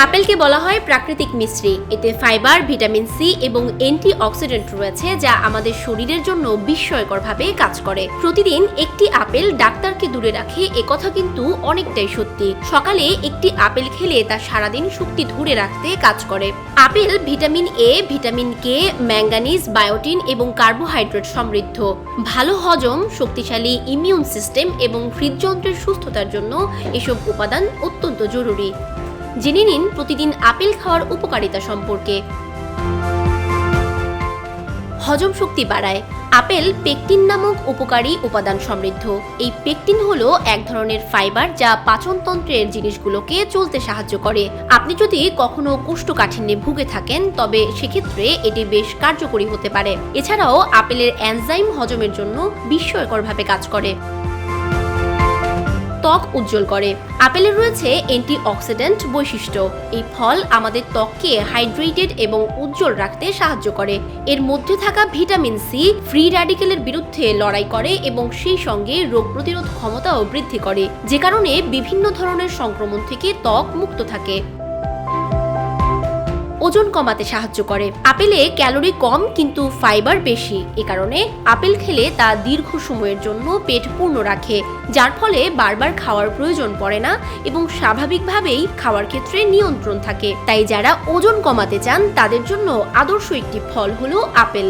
আপেলকে বলা হয় প্রাকৃতিক মিশ্রি। এতে ফাইবার, ভিটামিন সি এবং অ্যান্টিঅক্সিডেন্ট রয়েছে, যা আমাদের শরীরের জন্য বিস্ময়করভাবে কাজ করে। প্রতিদিন একটি আপেল ডাক্তারকে দূরে রাখে, একথা কিন্তু অনেকটাই সত্যি। সকালে একটি আপেল খেলে তা সারাদিন শক্তি ধরে রাখতে কাজ করে। Apple vitamin A, vitamin K, manganese, বায়োটিন এবং কার্বোহাইড্রেট সমৃদ্ধ। ভালো হজম, শক্তিশালী ইমিউন সিস্টেম এবং হৃদযন্ত্রের সুস্থতার জন্য এসব উপাদান অত্যন্ত জরুরি। জেনে নিন প্রতিদিন আপেল খাওয়ার উপকারিতা সম্পর্কে। হজম শক্তি বাড়ায়। আপেল পেকটিন নামক উপকারী উপাদান সমৃদ্ধ। এই পেকটিন হলো এক ধরনের ফাইবার যা পাচনতন্ত্রের জিনিসগুলোকে চলতে সাহায্য করে। আপনি যদি কখনো কোষ্ঠকাঠিন্যে ভুগে থাকেন, তবে সেক্ষেত্রে এটি বেশ কার্যকরী হতে পারে। এছাড়াও আপেলের এনজাইম হজমের জন্য বিস্ময়করভাবে কাজ করে। ত্বক উজ্জ্বল করে। আপেলে রয়েছে অ্যান্টিঅক্সিডেন্ট বৈশিষ্ট্য। এই ফল আমাদের ত্বককে হাইড্রেটেড এবং উজ্জ্বল রাখতে সাহায্য করে। এর মধ্যে থাকা ভিটামিন সি ফ্রি র্যাডিক্যালের বিরুদ্ধে লড়াই করে এবং সেই সঙ্গে রোগ প্রতিরোধ ক্ষমতাও বৃদ্ধি করে, যে কারণে বিভিন্ন ধরনের সংক্রমণ থেকে ত্বক মুক্ত থাকে। ওজন কমাতে সাহায্য করে। আপেলে ক্যালোরি কম কিন্তু ফাইবার বেশি। এ কারণে আপেল খেলে তা দীর্ঘ সময়ের জন্য পেট পূর্ণ রাখে, যার ফলে বারবার খাওয়ার প্রয়োজন পড়ে না এবং স্বাভাবিকভাবেই খাওয়ার ক্ষেত্রে নিয়ন্ত্রণ থাকে। তাই যারা ওজন কমাতে চান তাদের জন্য আদর্শ একটি ফল হলো আপেল।